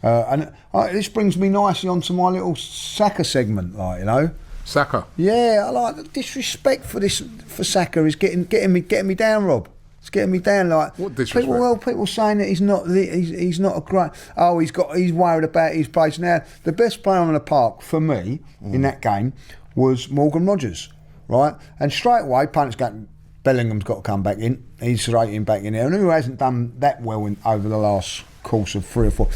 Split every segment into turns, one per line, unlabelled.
This brings me nicely onto my little Saka segment, like, you know.
Saka.
Yeah, I like the disrespect for Saka is getting me down, Rob. It's getting me down. Like,
what disrespect?
People saying that he's not a great. Oh, he's worried about his place now. The best player on the park for me in that game was Morgan Rogers, right? And straight away, punters going, Bellingham's got to come back in. He's straight in back in there, and who hasn't done that well over the last course of 3 or 4.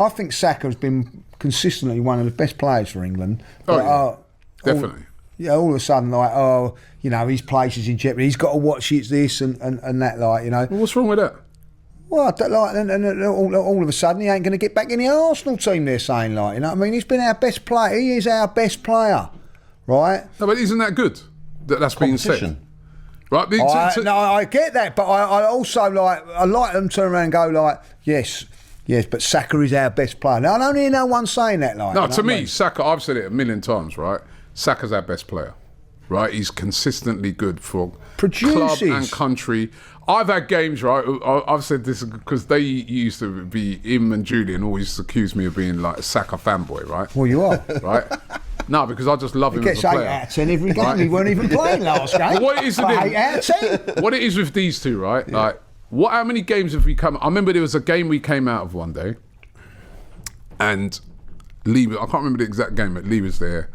I think Saka has been consistently one of the best players for England.
Definitely.
All of a sudden, like, his place is in jeopardy. He's got to watch this and that, like, you know.
Well, what's wrong with that?
Well, and all of a sudden, he ain't going to get back in the Arsenal team, they're saying, like, you know what I mean? He's been our best player. He is our best player, right?
No, but isn't that good that's being said? Right?
I get that, but I also, like, I like them to turn around and go, like, yes, but Saka is our best player. Now, I don't hear no one saying that, like.
No, to me, Saka, I've said it a million times, right? Saka's our best player, right? He's consistently good for club and country. I've had games, right? I've said this because they used to be, him and Julian always accused me of being like a Saka fanboy, right?
Well, you are.
Right? No, because I just love him as a player.
He gets 8 out of 10 every game. Right? He weren't even playing last game.
Well, what it is with
8 out of 10.
What it is with these two, right? Yeah. Like, how many games have we come? I remember there was a game we came out of one day, and Lee, I can't remember the exact game, but Lee was there.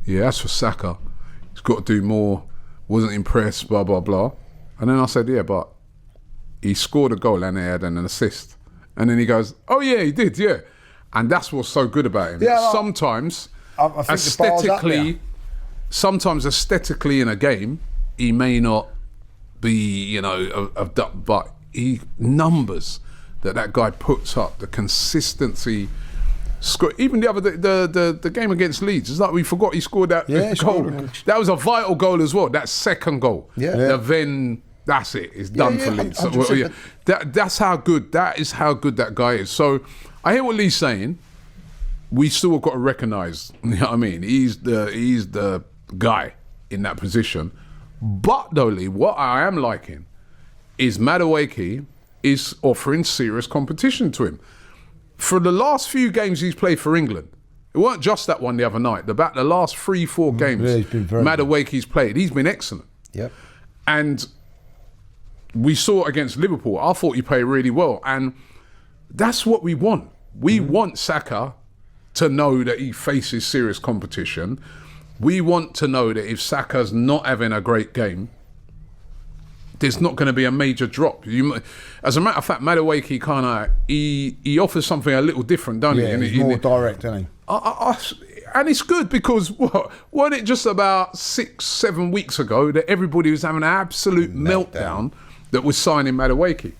Yeah, that's for Saka. He's got to do more. Wasn't impressed, blah, blah, blah. And then I said, yeah, but he scored a goal and he had an assist. And then he goes, oh, yeah, he did, yeah. And that's what's so good about him. Yeah, sometimes, I think aesthetically in a game, he may not be, but he numbers that guy puts up, the consistency. Even the other the game against Leeds, it's like we forgot he scored that goal. That was a vital goal as well. That second goal. Then that's it. It's done for Leeds. So, that's how good. That is how good that guy is. So I hear what Lee's saying. We still got to recognise. You know what I mean? He's the guy in that position. But though, Lee, what I am liking is Madueke is offering serious competition to him. For the last few games he's played for England, it weren't just that one the other night. About the last 3-4 games Madueke's played, he's been excellent.
Yep.
And we saw against Liverpool, I thought he played really well. And that's what we want. We want Saka to know that he faces serious competition. We want to know that if Saka's not having a great game, there's not going to be a major drop. As a matter of fact, Madueke kind of he offers something a little different, doesn't he?
Yeah, he's more direct, doesn't he?
And it's good because wasn't it just about 6-7 weeks ago that everybody was having an absolute meltdown that was signing Madueke?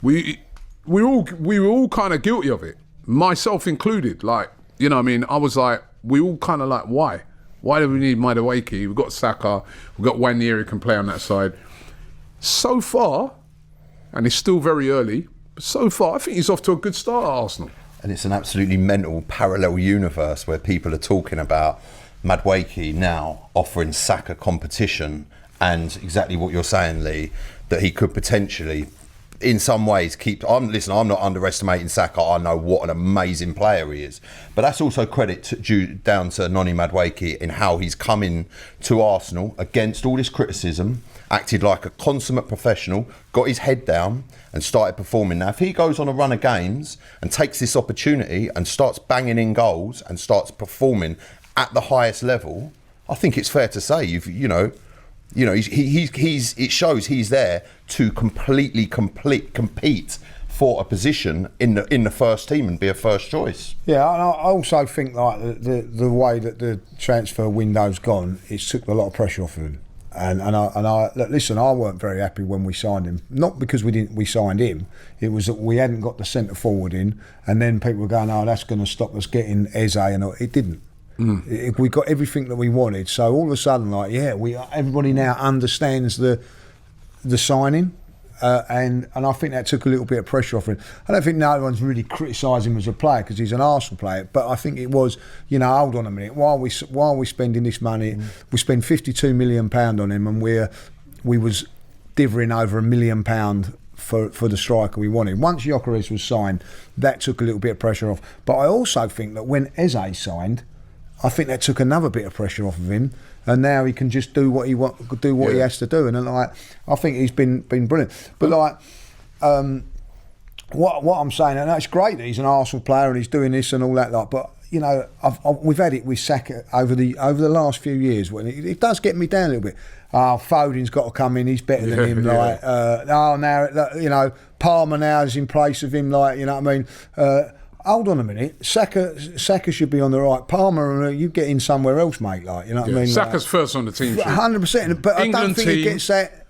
We were all kind of guilty of it, myself included. Like, you know what I mean? I was like, we all kind of like, why? Why do we need Madueke? We've got Saka, we've got Wanyeri who can play on that side. So far, and it's still very early, but so far I think he's off to a good start at Arsenal.
And it's an absolutely mental parallel universe where people are talking about Madueke now offering Saka competition, and exactly what you're saying, Lee, that he could potentially, in some ways, I'm not underestimating Saka. I know what an amazing player he is, but that's also credit due down to Noni Madueke in how he's come in to Arsenal against all this criticism, acted like a consummate professional, got his head down and started performing. Now, if he goes on a run of games and takes this opportunity and starts banging in goals and starts performing at the highest level, I think it's fair to say, it shows he's there to completely compete for a position in the first team and be a first choice.
Yeah, and I also think like the way that the transfer window's gone, it's took a lot of pressure off of him. And I listen, I weren't very happy when we signed him. Not because we signed him. It was that we hadn't got the centre forward in, and then people were going, "Oh, that's going to stop us getting Eze," and it didn't. We got everything that we wanted. So all of a sudden, everybody now understands the signing, and I think that took a little bit of pressure off him. I don't think no one's really criticising him as a player because he's an Arsenal player, but I think it was, hold on a minute, why are we spending this money? We spend £52 million on him, and we was divvying over £1 million for the striker we wanted. Once Gyökeres was signed, that took a little bit of pressure off. But I also think that when Eze signed, I think that took another bit of pressure off of him, and now he can just do what he he has to do. And like, I think he's been brilliant. But like, what I'm saying, and that's great that he's an Arsenal player and he's doing this and all that. Like, but you know, we've had it with Saka over the last few years when it does get me down a little bit. Oh, Foden's got to come in. He's better than him. Like, now you know, Palmer now is in place of him. Like, you know what I mean. Hold on a minute. Saka should be on the right. Palmer, you get in somewhere else, mate. Like, you know what I mean.
Saka's first on the team sheet.
100%. But England I don't think he gets that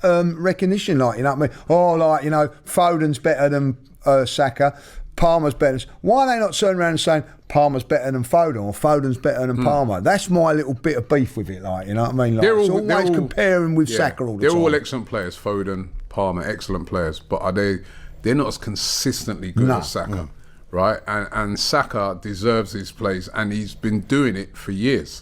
recognition. Like, you know what I mean. Oh, like, you know, Foden's better than Saka. Palmer's better. Why are they not turning around and saying Palmer's better than Foden or Foden's better than Palmer? That's my little bit of beef with it. Like, you know what I mean. Like, it's always comparing with Saka all the time.
They're all excellent players. Foden, Palmer, excellent players. But are they're not as consistently good as Saka. No. Right, and Saka deserves his place, and he's been doing it for years.